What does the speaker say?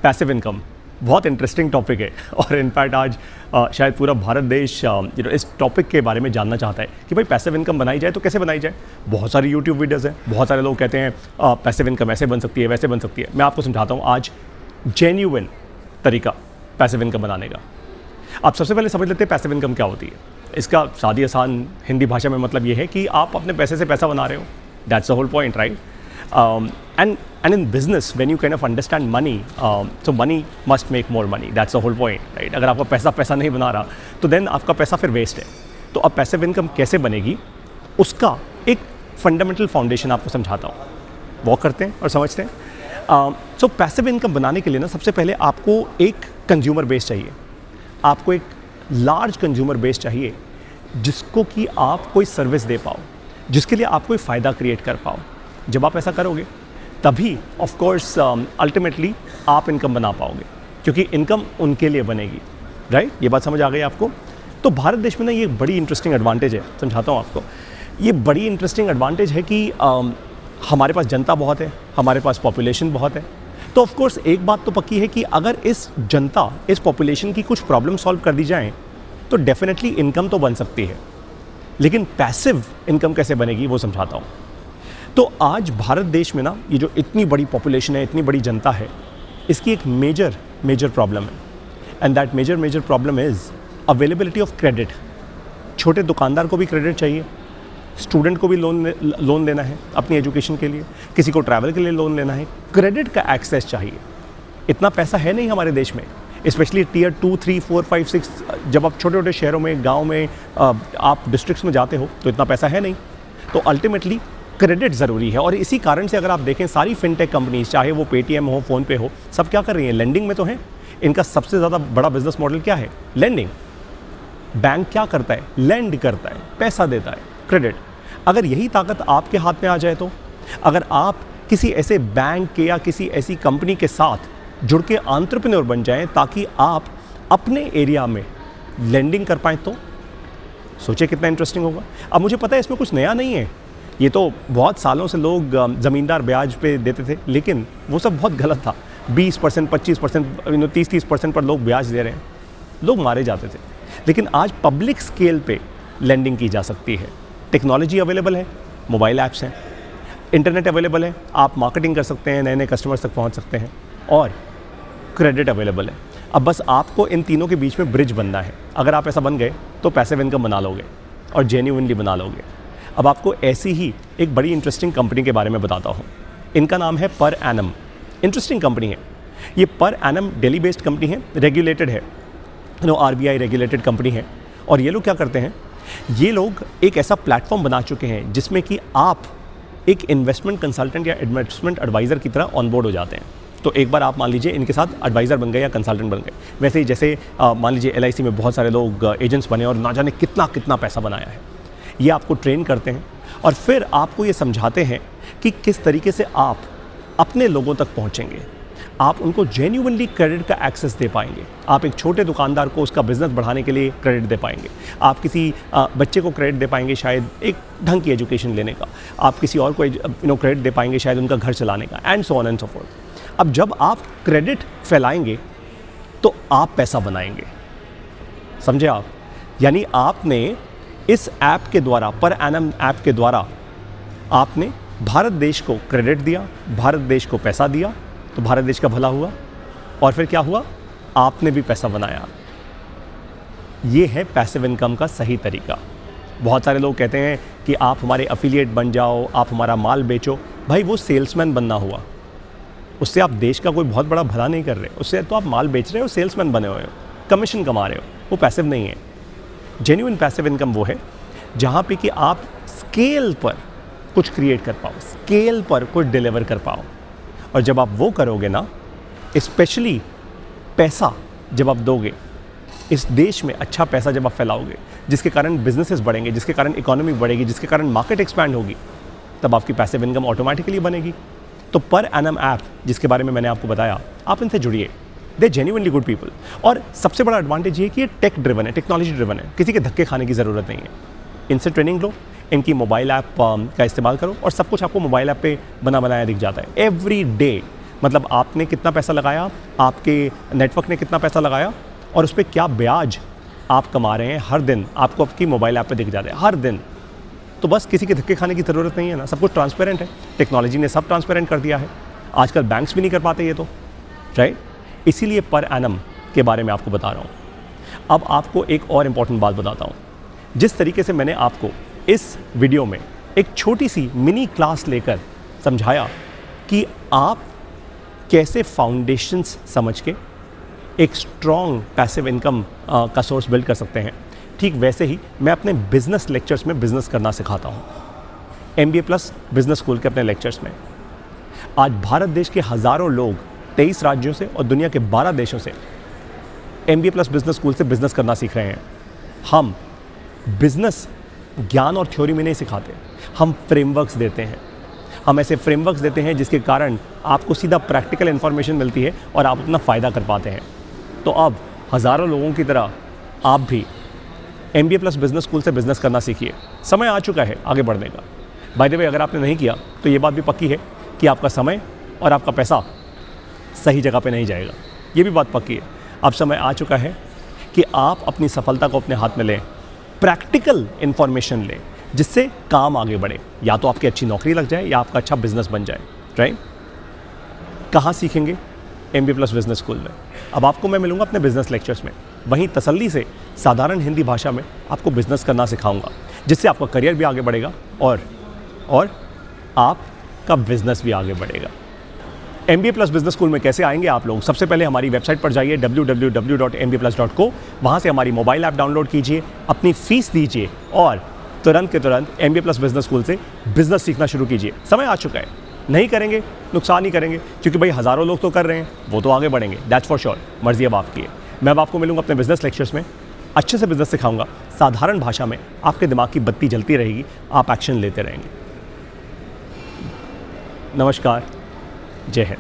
Passive income बहुत interesting topic है और इनफैक्ट आज शायद पूरा भारत देश इस टॉपिक के बारे में जानना चाहता है कि भाई पैसिव इनकम बनाई जाए तो कैसे बनाई जाए। बहुत सारी यूट्यूब वीडियोज़ हैं, बहुत सारे लोग कहते हैं पैसिव इनकम ऐसे बन सकती है, वैसे बन सकती है। मैं आपको समझाता हूँ आज जेन्युइन तरीका पैसिव इनकम बनाने का। आप सबसे पहले समझ लेते हैं पैसिव इनकम क्या होती है। इसका सादी आसान हिंदी भाषा में मतलब ये है कि आप अपने पैसे से पैसा बना रहे हो। That's the whole point, right? And in business, when you kind of understand money, so money must make more money. That's the whole point, right? अगर आपका पैसा नहीं बना रहा तो देन आपका पैसा फिर वेस्ट है। तो अब पैसिव इनकम कैसे बनेगी उसका एक फंडामेंटल फाउंडेशन आपको समझाता हूँ। वॉक करते हैं और समझते हैं। सो पैसिव इनकम बनाने के लिए ना सबसे पहले आपको एक कंज्यूमर बेस चाहिए। आपको एक लार्ज कंज्यूमर बेस चाहिए जिसको कि आप कोई सर्विस दे पाओ, जिसके लिए आप कोई फ़ायदा क्रिएट कर पाओ। जब आप ऐसा करोगे तभी ऑफ कोर्स अल्टीमेटली आप इनकम बना पाओगे, क्योंकि इनकम उनके लिए बनेगी, राइट? ये बात समझ आ गई आपको? तो भारत देश में ना ये बड़ी इंटरेस्टिंग एडवांटेज है, समझाता हूँ आपको। ये बड़ी इंटरेस्टिंग एडवांटेज है कि हमारे पास जनता बहुत है, हमारे पास पॉपुलेशन बहुत है। तो ऑफ कोर्स एक बात तो पक्की है कि अगर इस जनता, इस पॉपुलेशन की कुछ प्रॉब्लम सॉल्व कर दी जाए तो डेफिनेटली इनकम तो बन सकती है। लेकिन पैसिव इनकम कैसे बनेगी वो समझाता हूँ। तो आज भारत देश में ना ये जो इतनी बड़ी पॉपुलेशन है, इतनी बड़ी जनता है, इसकी एक मेजर प्रॉब्लम है। And that major problem is availability of credit. छोटे दुकानदार को भी क्रेडिट चाहिए, स्टूडेंट को भी लोन लेना है अपनी एजुकेशन के लिए, किसी को ट्रैवल के लिए लोन लेना है, क्रेडिट का एक्सेस चाहिए। इतना पैसा है नहीं हमारे देश में, स्पेशली टियर 2, 3, 4, 5, 6। जब आप छोटे छोटे शहरों में, गाँव में, आप डिस्ट्रिक्ट्स में जाते हो तो इतना पैसा है नहीं। तो अल्टीमेटली क्रेडिट ज़रूरी है। और इसी कारण से अगर आप देखें सारी फिनटेक कंपनीज, चाहे वो पेटीएम हो, फ़ोनपे हो, सब क्या कर रही हैं? लेंडिंग में तो हैं। इनका सबसे ज़्यादा बड़ा बिजनेस मॉडल क्या है? लेंडिंग। बैंक क्या करता है? लेंड करता है, पैसा देता है, क्रेडिट। अगर यही ताकत आपके हाथ में आ जाए तो, अगर आप किसी ऐसे बैंक के या किसी ऐसी कंपनी के साथ जुड़ के एंटरप्रेन्योर बन जाएं ताकि आप अपने एरिया में लेंडिंग कर पाएँ, तो सोचिए कितना इंटरेस्टिंग होगा। अब मुझे पता है इसमें कुछ नया नहीं है, ये तो बहुत सालों से लोग ज़मींदार ब्याज पे देते थे, लेकिन वो सब बहुत गलत था। 20%, 25%, 30% पर लोग ब्याज दे रहे हैं, लोग मारे जाते थे। लेकिन आज पब्लिक स्केल पे लेंडिंग की जा सकती है। टेक्नोलॉजी अवेलेबल है, मोबाइल ऐप्स हैं, इंटरनेट अवेलेबल है, आप मार्केटिंग कर सकते हैं, नए नए कस्टमर्स तक पहुंच सकते हैं, और क्रेडिट अवेलेबल है। अब बस आपको इन तीनों के बीच में ब्रिज बनना है। अगर आप ऐसा बन गए तो पैसिव इनकम बना लोगे और जेन्युइनली बना लोगे। अब आपको ऐसी ही एक बड़ी इंटरेस्टिंग कंपनी के बारे में बताता हूँ। इनका नाम है पर एनम। इंटरेस्टिंग कंपनी है ये। Per annum Delhi based company है, रेगुलेटेड है, RBI रेगुलेटेड कंपनी है। और ये लोग क्या करते हैं? ये लोग एक ऐसा प्लेटफॉर्म बना चुके हैं जिसमें कि आप एक इन्वेस्टमेंट कंसल्टेंट या इन्वेस्टमेंट एडवाइज़र की तरह ऑनबोर्ड हो जाते हैं। तो एक बार आप मान लीजिए इनके साथ एडवाइज़र बन गए या कंसल्टेंट बन गए, वैसे ही जैसे मान लीजिए LIC में बहुत सारे लोग एजेंट्स बने और ना जाने कितना पैसा बनाया है। ये आपको ट्रेन करते हैं और फिर आपको ये समझाते हैं कि किस तरीके से आप अपने लोगों तक पहुंचेंगे, आप उनको जेन्युइनली क्रेडिट का एक्सेस दे पाएंगे। आप एक छोटे दुकानदार को उसका बिजनेस बढ़ाने के लिए क्रेडिट दे पाएंगे, आप किसी बच्चे को क्रेडिट दे पाएंगे शायद एक ढंग की एजुकेशन लेने का, आप किसी और को क्रेडिट दे पाएंगे शायद उनका घर चलाने का, and so on and so fourth. अब जब आप क्रेडिट फैलाएंगे तो आप पैसा बनाएंगे, समझे आप? यानी आपने इस ऐप के द्वारा, पर एनम ऐप के द्वारा, आपने भारत देश को क्रेडिट दिया, भारत देश को पैसा दिया, तो भारत देश का भला हुआ। और फिर क्या हुआ? आपने भी पैसा बनाया। ये है पैसिव इनकम का सही तरीका। बहुत सारे लोग कहते हैं कि आप हमारे एफिलिएट बन जाओ, आप हमारा माल बेचो। भाई वो सेल्समैन बनना हुआ, उससे आप देश का कोई बहुत बड़ा भला नहीं कर रहे। उससे तो आप माल बेच रहे हो, सेल्समैन बने हुए हो, कमीशन कमा रहे हो। वो पैसिव नहीं है। जेन्युइन पैसिव इनकम वो है जहाँ पे कि आप स्केल पर कुछ क्रिएट कर पाओ, स्केल पर कुछ डिलीवर कर पाओ। और जब आप वो करोगे ना, स्पेशली पैसा जब आप दोगे, इस देश में अच्छा पैसा जब आप फैलाओगे, जिसके कारण बिजनेसेस बढ़ेंगे, जिसके कारण इकोनॉमी बढ़ेगी, जिसके कारण मार्केट एक्सपैंड होगी, तब आपकी पैसिव इनकम ऑटोमेटिकली बनेगी। तो पर एनम ऐप जिसके बारे में मैंने आपको बताया, आप इनसे जुड़िए। दे जेन्युइनली गुड पीपल। और सबसे बड़ा एडवांटेज ये है कि ये टेक ड्रिवन है, टेक्नोलॉजी ड्रिवन है, किसी के धक्के खाने की ज़रूरत नहीं है। इनसे ट्रेनिंग लो, इनकी मोबाइल ऐप का इस्तेमाल करो और सब कुछ आपको मोबाइल ऐप पे बना बनाया दिख जाता है। एवरी डे मतलब आपने कितना पैसा लगाया, आपके नेटवर्क ने कितना पैसा लगाया और उस पर क्या ब्याज आप कमा रहे हैं हर दिन, आपको आपकी मोबाइल ऐप पे दिख जाता है हर दिन। तो बस किसी के धक्के खाने की ज़रूरत नहीं है ना, सब कुछ ट्रांसपेरेंट है। टेक्नोलॉजी ने सब ट्रांसपेरेंट कर दिया है। आजकल बैंक्स भी नहीं कर पाते ये तो, राइट। इसीलिए पर एनम के बारे में आपको बता रहा हूँ। अब आपको एक और इम्पॉर्टेंट बात बताता हूँ। जिस तरीके से मैंने आपको इस वीडियो में एक छोटी सी मिनी क्लास लेकर समझाया कि आप कैसे फाउंडेशंस समझ के एक स्ट्रॉन्ग पैसिव इनकम का सोर्स बिल्ड कर सकते हैं, ठीक वैसे ही मैं अपने बिजनेस लेक्चर्स में बिजनेस करना सिखाता हूँ। MBA प्लस बिजनेस स्कूल के अपने लेक्चर्स में आज भारत देश के हज़ारों लोग 23 राज्यों से और दुनिया के 12 देशों से MBA प्लस बिजनेस स्कूल से बिजनेस करना सीख रहे हैं। हम बिजनेस ज्ञान और थ्योरी में नहीं सिखाते, हम फ्रेमवर्क्स देते हैं। हम ऐसे फ्रेमवर्क्स देते हैं जिसके कारण आपको सीधा प्रैक्टिकल इन्फॉर्मेशन मिलती है और आप अपना फ़ायदा कर पाते हैं। तो अब हज़ारों लोगों की तरह आप भी MBA प्लस बिजनेस स्कूल से बिजनेस करना सीखिए। समय आ चुका है आगे बढ़ने का। बाय द वे, अगर आपने नहीं किया तो ये बात भी पक्की है कि आपका समय और आपका पैसा सही जगह पे नहीं जाएगा। ये भी बात पक्की है। अब समय आ चुका है कि आप अपनी सफलता को अपने हाथ में लें, प्रैक्टिकल इन्फॉर्मेशन लें जिससे काम आगे बढ़े, या तो आपकी अच्छी नौकरी लग जाए या आपका अच्छा बिजनेस बन जाए, राइट। कहाँ सीखेंगे? MBA प्लस बिजनेस स्कूल में। अब आपको मैं मिलूंगा अपने बिजनेस लेक्चर्स में, वहीं तसल्ली से साधारण हिंदी भाषा में आपको बिजनेस करना सिखाऊंगा, जिससे आपका करियर भी आगे बढ़ेगा और आपका बिजनेस भी आगे बढ़ेगा। MBA प्लस बिजनेस स्कूल में कैसे आएंगे आप लोग? सबसे पहले हमारी वेबसाइट पर जाइए www.mbaplus.co। वहाँ से हमारी मोबाइल ऐप डाउनलोड कीजिए, अपनी फीस दीजिए और तुरंत के तुरंत MBA प्लस बिजनेस स्कूल से बिजनेस सीखना शुरू कीजिए। समय आ चुका है। नहीं करेंगे नुकसान ही करेंगे, क्योंकि भाई हज़ारों लोग तो कर रहे हैं, वो तो आगे बढ़ेंगे, दैट्स फॉर श्योर। मर्जी अब आपकी है। मैं अब आपको मिलूंगा अपने बिजनेस लेक्चर्स में, अच्छे से बिजनेस सिखाऊंगा, साधारण भाषा में। आपके दिमाग की बत्ती जलती रहेगी, आप एक्शन लेते रहेंगे। नमस्कार, जय हिंद।